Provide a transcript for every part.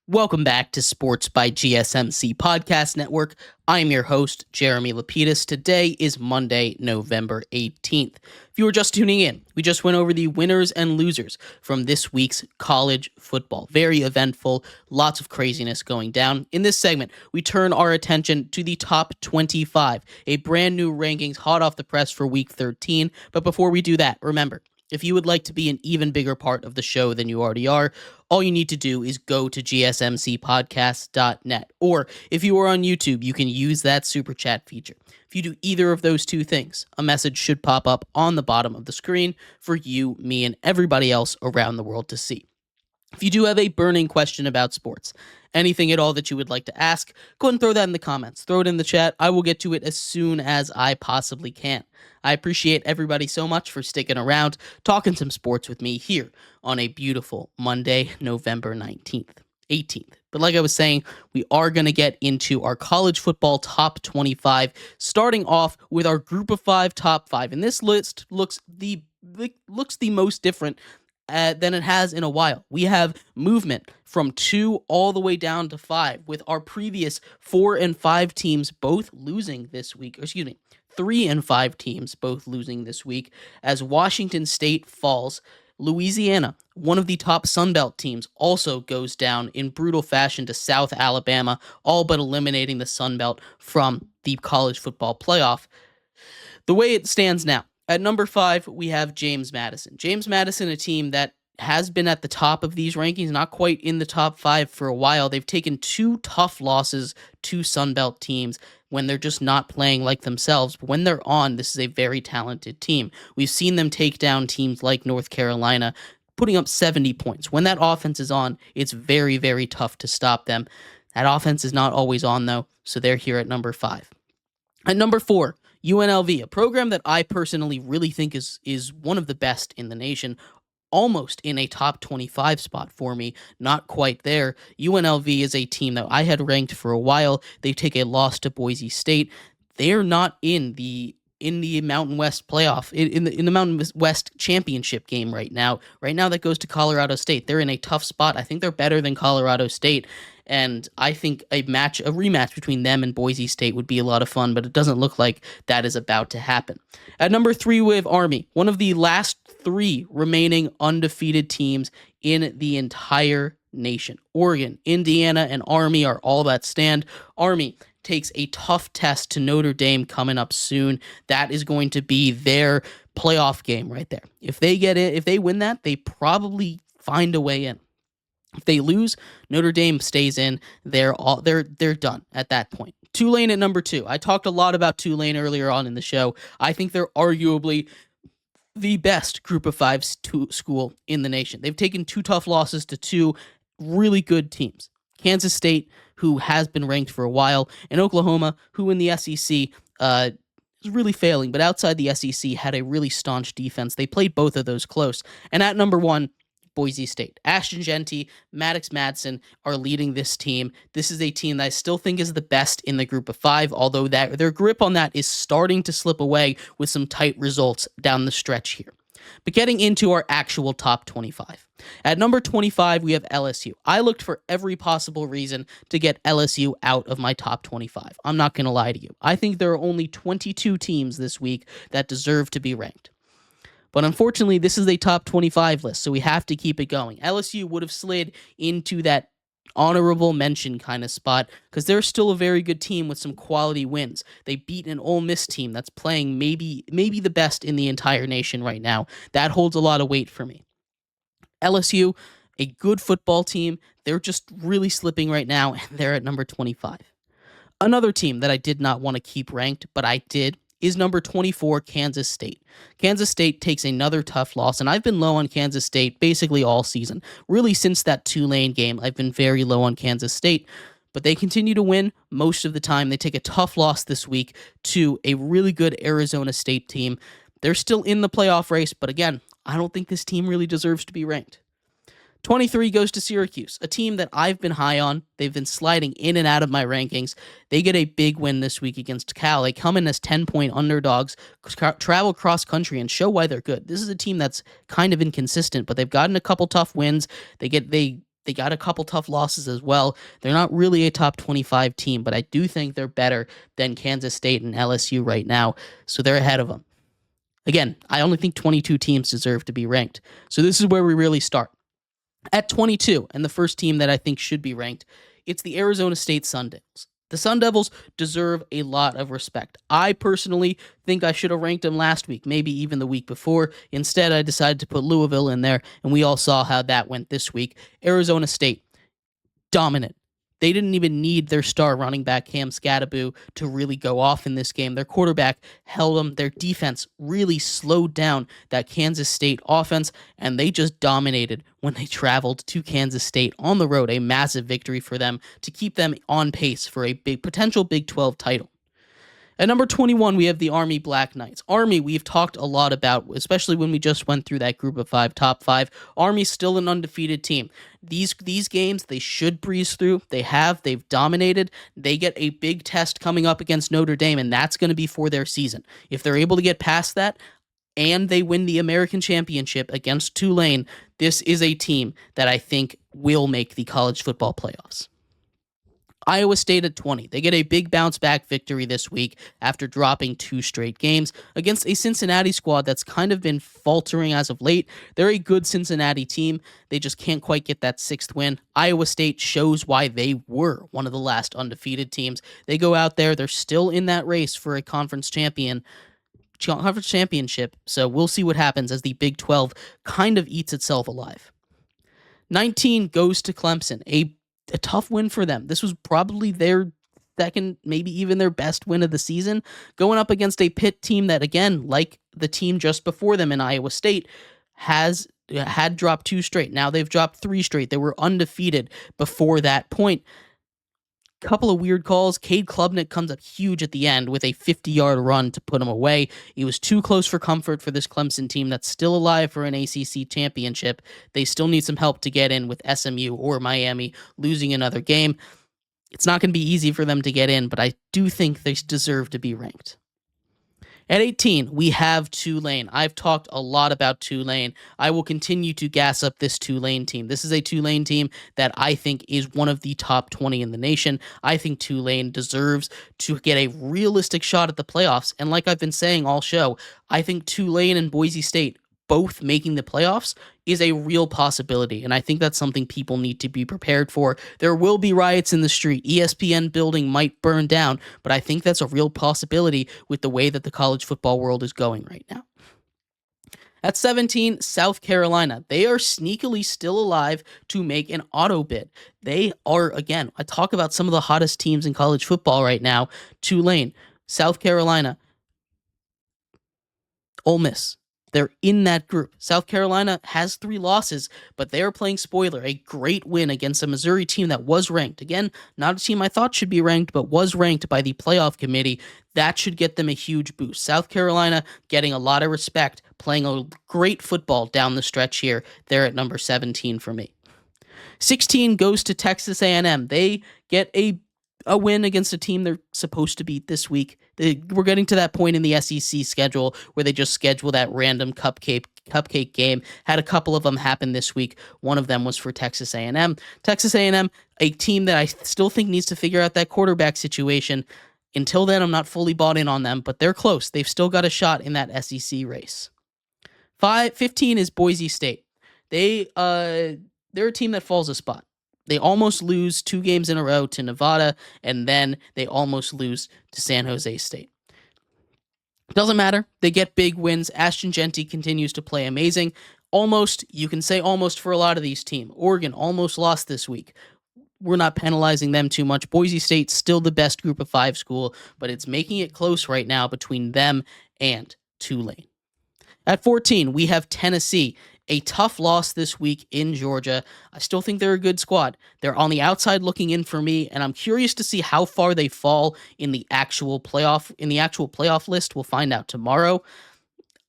Welcome back to Sports by GSMC Podcast Network. I'm your host, Jeremy Lapidus. Today is Monday, November 18th. If you were just tuning in, we just went over the winners and losers from this week's college football. Very eventful, lots of craziness going down. In this segment, we turn our attention to the top 25, a brand new rankings hot off the press for week 13. But before we do that, remember, if you would like to be an even bigger part of the show than you already are, all you need to do is go to gsmcpodcast.net. Or if you are on YouTube, you can use that super chat feature. If you do either of those two things, a message should pop up on the bottom of the screen for you, me, and everybody else around the world to see. If you do have a burning question about sports, anything at all that you would like to ask, go ahead and throw that in the comments. Throw it in the chat. I will get to it as soon as I possibly can. I appreciate everybody so much for sticking around, talking some sports with me here on a beautiful Monday, November 18th. But like I was saying, we are going to get into our college football top 25, starting off with our group of 5 top 5. And this list looks the most different than it has in a while. We have movement from 2 all the way down to 5, with our previous 4 and 5 teams both losing this week. 3 and 5 teams both losing this week as Washington State falls. Louisiana, one of the top Sun Belt teams, also goes down in brutal fashion to South Alabama, all but eliminating the Sun Belt from the college football playoff. The way it stands now, at number 5, we have James Madison. James Madison, a team that has been at the top of these rankings, not quite in the top 5 for a while. They've taken 2 tough losses to Sun Belt teams when they're just not playing like themselves. But when they're on, this is a very talented team. We've seen them take down teams like North Carolina, putting up 70 points. When that offense is on, it's very, very tough to stop them. That offense is not always on, though, so they're here at number 5. At number 4, UNLV, a program that I personally really think is one of the best in the nation, almost in a top 25 spot for me, not quite there. UNLV is a team that I had ranked for a while. They take a loss to Boise State. They're not in the Mountain West playoff, in the Mountain West championship game right now. Right now that goes to Colorado State. They're in a tough spot. I think they're better than Colorado State. And I think a rematch between them and Boise State would be a lot of fun, but it doesn't look like that is about to happen. At number 3, we have Army, one of the last 3 remaining undefeated teams in the entire nation. Oregon, Indiana, and Army are all that stand. Army takes a tough test to Notre Dame coming up soon. That is going to be their playoff game right there. If they get it, if they win that, they probably find a way in. If they lose, Notre Dame stays in. They're done at that point. Tulane at number 2. I talked a lot about Tulane earlier on in the show. I think they're arguably the best group of 5 school in the nation. They've taken 2 tough losses to 2 really good teams. Kansas State, who has been ranked for a while, and Oklahoma, who in the SEC is really failing, but outside the SEC had a really staunch defense. They played both of those close. And at number 1, Boise State. Ashton Genty, Maddox Madsen are leading this team. This is a team that I still think is the best in the group of 5, although their grip on that is starting to slip away with some tight results down the stretch here. But getting into our actual top 25. At number 25, we have LSU. I looked for every possible reason to get LSU out of my top 25. I'm not going to lie to you. I think there are only 22 teams this week that deserve to be ranked. But unfortunately, this is a top 25 list, so we have to keep it going. LSU would have slid into that honorable mention kind of spot because they're still a very good team with some quality wins. They beat an Ole Miss team that's playing maybe the best in the entire nation right now. That holds a lot of weight for me. LSU, a good football team. They're just really slipping right now, and they're at number 25. Another team that I did not want to keep ranked, but I did, is number 24, Kansas State. Kansas State takes another tough loss, and I've been low on Kansas State basically all season. Really, since that Tulane game, I've been very low on Kansas State, but they continue to win most of the time. They take a tough loss this week to a really good Arizona State team. They're still in the playoff race, but again, I don't think this team really deserves to be ranked. 23 goes to Syracuse, a team that I've been high on. They've been sliding in and out of my rankings. They get a big win this week against Cal. They come in as 10-point underdogs, travel cross-country, and show why they're good. This is a team that's kind of inconsistent, but they've gotten a couple tough wins. They They got a couple tough losses as well. They're not really a top 25 team, but I do think they're better than Kansas State and LSU right now, so they're ahead of them. Again, I only think 22 teams deserve to be ranked, so this is where we really start. At 22, and the first team that I think should be ranked, it's the Arizona State Sun Devils. The Sun Devils deserve a lot of respect. I personally think I should have ranked them last week, maybe even the week before. Instead, I decided to put Louisville in there, and we all saw how that went this week. Arizona State, dominant. They didn't even need their star running back, Cam Scadaboo, to really go off in this game. Their quarterback held them. Their defense really slowed down that Kansas State offense, and they just dominated when they traveled to Kansas State on the road. A massive victory for them to keep them on pace for a potential Big 12 title. At number 21, we have the Army Black Knights. Army, we've talked a lot about, especially when we just went through that group of five, top five. Army's still an undefeated team. These games, they should breeze through. They've dominated. They get a big test coming up against Notre Dame, and that's going to be for their season. If they're able to get past that, and they win the American Championship against Tulane, this is a team that I think will make the college football playoffs. Iowa State at 20. They get a big bounce-back victory this week after dropping 2 straight games against a Cincinnati squad that's kind of been faltering as of late. They're a good Cincinnati team. They just can't quite get that 6th win. Iowa State shows why they were one of the last undefeated teams. They go out there. They're still in that race for a conference championship, so we'll see what happens as the Big 12 kind of eats itself alive. 19 goes to Clemson, a tough win for them. This was probably their second, maybe even their best win of the season, going up against a Pitt team that, again, like the team just before them in Iowa State, had dropped 2 straight. Now they've dropped 3 straight. They were undefeated before that point. Couple of weird calls. Cade Klubnik comes up huge at the end with a 50-yard run to put him away. He was too close for comfort for this Clemson team that's still alive for an ACC championship. They still need some help to get in with SMU or Miami losing another game. It's not going to be easy for them to get in, but I do think they deserve to be ranked. At 18, we have Tulane. I've talked a lot about Tulane. I will continue to gas up this Tulane team. This is a Tulane team that I think is one of the top 20 in the nation. I think Tulane deserves to get a realistic shot at the playoffs. And like I've been saying all show, I think Tulane and Boise State both making the playoffs is a real possibility, and I think that's something people need to be prepared for. There will be riots in the street. ESPN building might burn down, but I think that's a real possibility with the way that the college football world is going right now. At 17, South Carolina. They are sneakily still alive to make an auto bid. They are, again, I talk about some of the hottest teams in college football right now. Tulane, South Carolina, Ole Miss. They're in that group. South Carolina has 3 losses, but they are playing spoiler, a great win against a Missouri team that was ranked. Again, not a team I thought should be ranked, but was ranked by the playoff committee. That should get them a huge boost. South Carolina getting a lot of respect, playing a great football down the stretch here. They're at number 17 for me. 16 goes to Texas A&M. They get a win against a team they're supposed to beat this week. We're getting to that point in the SEC schedule where they just schedule that random cupcake game. Had a couple of them happen this week. One of them was for Texas A&M. Texas A&M, a team that I still think needs to figure out that quarterback situation. Until then, I'm not fully bought in on them, but they're close. They've still got a shot in that SEC race. 15 is Boise State. They're a team that falls a spot. They almost lose 2 games in a row to Nevada, and then they almost lose to San Jose State. Doesn't matter. They get big wins. Ashton Jeanty continues to play amazing. Almost, you can say almost for a lot of these teams. Oregon almost lost this week. We're not penalizing them too much. Boise State's still the best group of 5 school, but it's making it close right now between them and Tulane. At 14, we have Tennessee. A tough loss this week in Georgia. I still think they're a good squad. They're on the outside looking in for me, and I'm curious to see how far they fall in the actual playoff list. We'll find out tomorrow.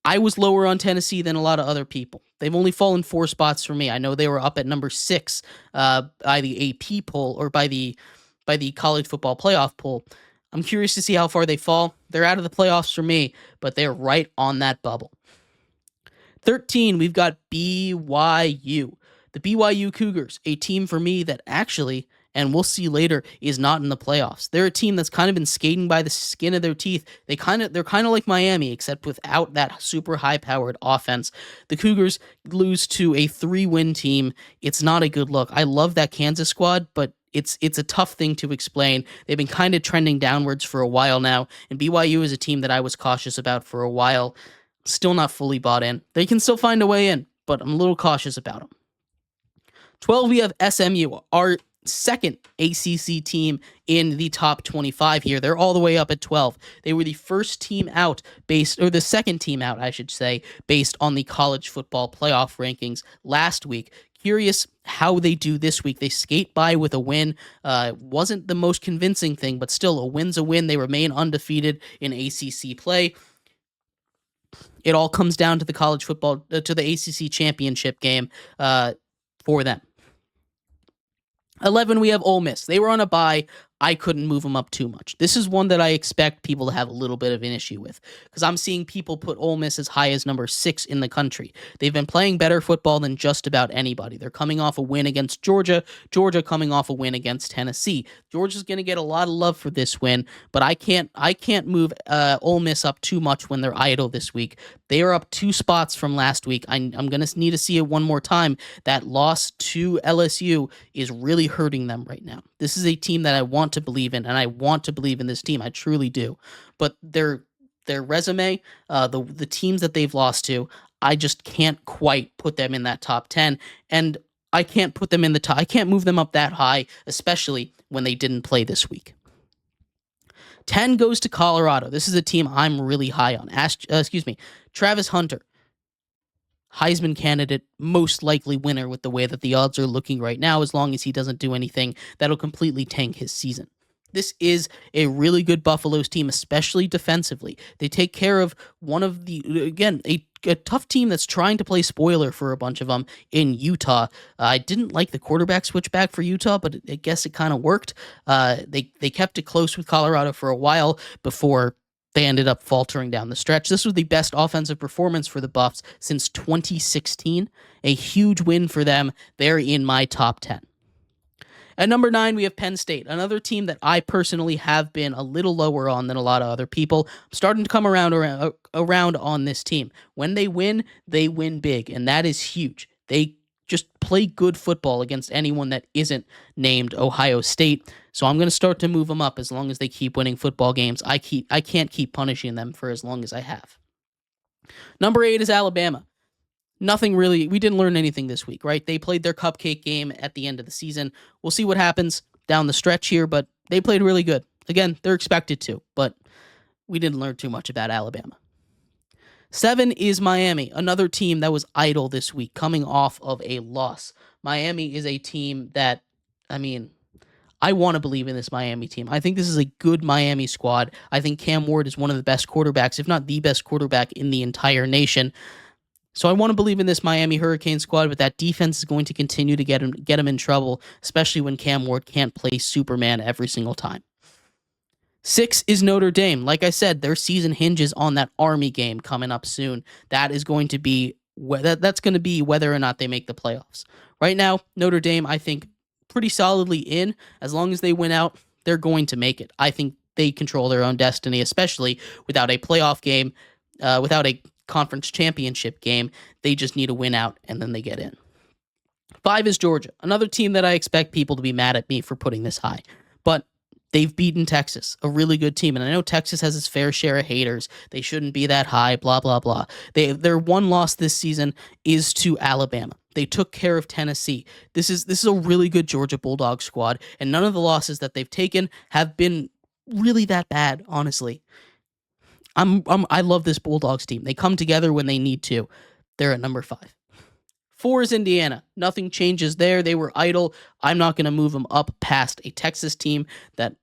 I was lower on Tennessee than a lot of other people. They've only fallen 4 spots for me. I know they were up at number 6 by the AP poll or by the college football playoff poll. I'm curious to see how far they fall. They're out of the playoffs for me, but they're right on that bubble. 13, we've got BYU. The BYU Cougars, a team for me that actually, and we'll see later, is not in the playoffs. They're a team that's kind of been skating by the skin of their teeth. They're kind of like Miami, except without that super high-powered offense. The Cougars lose to a 3-win team. It's not a good look. I love that Kansas squad, but it's a tough thing to explain. They've been kind of trending downwards for a while now, and BYU is a team that I was cautious about for a while. Still not fully bought in. They can still find a way in, but I'm a little cautious about them. 12, we have SMU, our second ACC team in the top 25 here. They're all the way up at 12. They were the first team out the second team out, I should say, based on the college football playoff rankings last week. Curious how they do this week. They skate by with a win. Wasn't the most convincing thing, but still, a win's a win. They remain undefeated in ACC play. It all comes down to the college football, to the ACC championship game for them. 11, we have Ole Miss. They were on a bye. I couldn't move them up too much. This is one that I expect people to have a little bit of an issue with, because I'm seeing people put Ole Miss as high as number 6 in the country. They've been playing better football than just about anybody. They're coming off a win against Georgia, Georgia coming off a win against Tennessee. Georgia's going to get a lot of love for this win, but I can't move Ole Miss up too much when they're idle this week. They are up 2 spots from last week. I'm going to need to see it one more time. That loss to LSU is really hurting them right now. This is a team that I want to believe in, and I want to believe in this team. I truly do. But their resume, the teams that they've lost to, I just can't quite put them in that top 10, and I can't put them in the top. I can't move them up that high, especially when they didn't play this week. 10 goes to Colorado. This is a team I'm really high on. Travis Hunter, Heisman candidate, most likely winner with the way that the odds are looking right now, as long as he doesn't do anything that'll completely tank his season. This is a really good Buffaloes team, especially defensively. They take care of one of the, again, a tough team that's trying to play spoiler for a bunch of them in Utah. I didn't like the quarterback switchback for Utah, but I guess it kind of worked. They kept it close with Colorado for a while before they ended up faltering down the stretch. This was the best offensive performance for the Buffs since 2016. A huge win for them. They're in my top 10. At number 9, we have Penn State, another team that I personally have been a little lower on than a lot of other people. I'm starting to come around on this team. When they win big, and that is huge. They just play good football against anyone that isn't named Ohio State. So I'm going to start to move them up as long as they keep winning football games. I can't keep punishing them for as long as I have. Number 8 is Alabama. Nothing really, we didn't learn anything this week, right? They played their cupcake game at the end of the season. We'll see what happens down the stretch here, but they played really good. Again, they're expected to, but we didn't learn too much about Alabama. 7 is Miami, another team that was idle this week, coming off of a loss. Miami is a team that, I want to believe in this Miami team. I think this is a good Miami squad. I think Cam Ward is one of the best quarterbacks, if not the best quarterback in the entire nation. So I want to believe in this Miami Hurricane squad, but that defense is going to continue to get him in trouble, especially when Cam Ward can't play Superman every single time. 6 is Notre Dame. Like I said, their season hinges on that Army game coming up soon. That is going to be that's going to be whether or not they make the playoffs. Right now, Notre Dame, I think, pretty solidly in. As long as they win out, they're going to make it. I think they control their own destiny, especially without a playoff game, without a conference championship game. They just need to win out, and then they get in. 5 is Georgia, another team that I expect people to be mad at me for putting this high, but they've beaten Texas, a really good team, and I know Texas has its fair share of haters. They shouldn't be that high, blah, blah, blah. Their one loss this season is to Alabama. They took care of Tennessee. This is a really good Georgia Bulldog squad, and none of the losses that they've taken have been really that bad, honestly. I love this Bulldogs team. They come together when they need to. They're at number 5. 4 is Indiana. Nothing changes there. They were idle. I'm not going to move them up past a Texas team that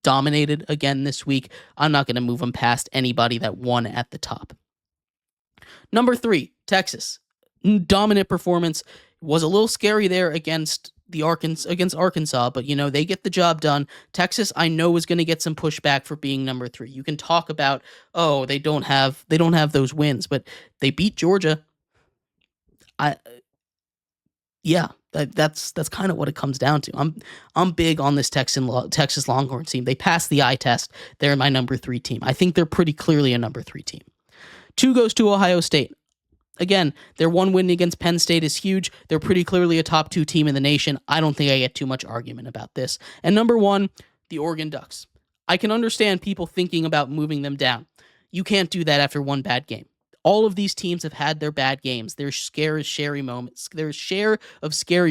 dominated again this week. I'm not going to move them past anybody that won at the top. Number 3, Texas. Dominant performance. Was a little scary there against Arkansas, but they get the job done. Texas, I know, is going to get some pushback for being number 3. You can talk about, they don't have those wins, but they beat Georgia. Yeah, that's kind of what it comes down to. I'm big on this Texas Longhorns team. They passed the eye test. They're my number 3 team. I think they're pretty clearly a number 3 team. 2 goes to Ohio State. Again, their one win against Penn State is huge. They're pretty clearly a top 2 team in the nation. I don't think I get too much argument about this. And number 1, the Oregon Ducks. I can understand people thinking about moving them down. You can't do that after one bad game. All of these teams have had their bad games, their share of scary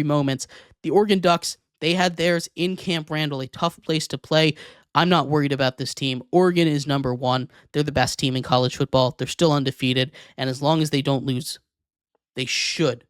moments. The Oregon Ducks, they had theirs in Camp Randall, a tough place to play. I'm not worried about this team. Oregon is number 1. They're the best team in college football. They're still undefeated, and as long as they don't lose, they should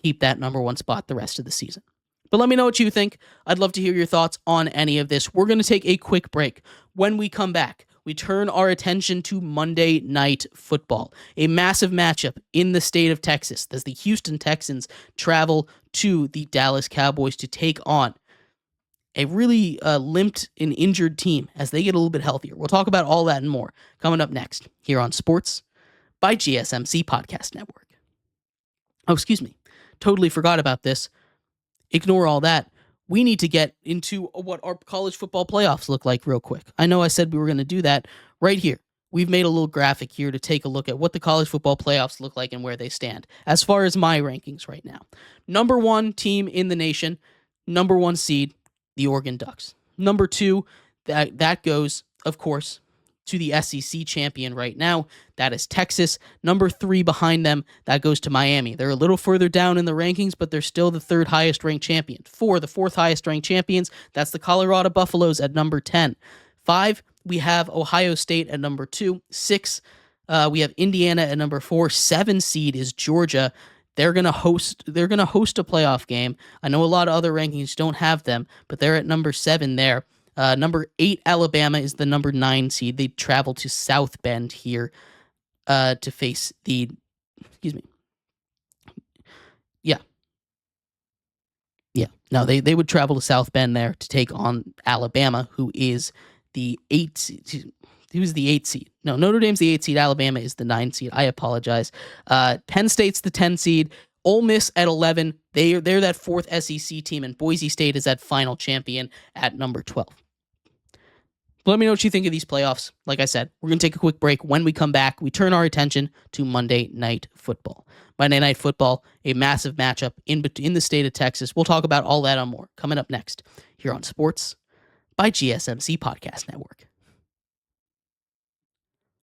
keep that number 1 spot the rest of the season. But let me know what you think. I'd love to hear your thoughts on any of this. We're going to take a quick break. When we come back, we turn our attention to Monday Night Football, a massive matchup in the state of Texas as the Houston Texans travel to the Dallas Cowboys to take on a really limped and injured team as they get a little bit healthier. We'll talk about all that and more coming up next here on Sports by GSMC Podcast Network. Oh, excuse me. Totally forgot about this. Ignore all that. We need to get into what our college football playoffs look like real quick. I know I said we were going to do that right here. We've made a little graphic here to take a look at what the college football playoffs look like and where they stand as far as my rankings right now. Number 1 team in the nation, number 1 seed, the Oregon Ducks. Number 2, that goes, of course, to the SEC champion right now. That is Texas. Number 3 behind them, that goes to Miami. They're a little further down in the rankings, but they're still the 3rd highest ranked champion. 4, the 4th highest ranked champions, that's the Colorado Buffaloes at number 10. 5, we have Ohio State at number 2. 6, we have Indiana at number 4. 7 seed is Georgia. They're gonna host a playoff game. I know a lot of other rankings don't have them, but they're at number 7 there. Number 8, Alabama is the number 9 seed. They travel to South Bend here to face the. Excuse me. Yeah. No, they would travel to South Bend there to take on Alabama, who is the 8 seed. Who's the 8 seed? No, Notre Dame's the 8 seed. Alabama is the 9 seed. I apologize. Penn State's the 10 seed. Ole Miss at 11. They're that 4th SEC team, and Boise State is that final champion at number 12. But let me know what you think of these playoffs. Like I said, we're going to take a quick break. When we come back, we turn our attention to Monday Night Football. Monday Night Football, a massive matchup in the state of Texas. We'll talk about all that and more coming up next here on Sports by GSMC Podcast Network.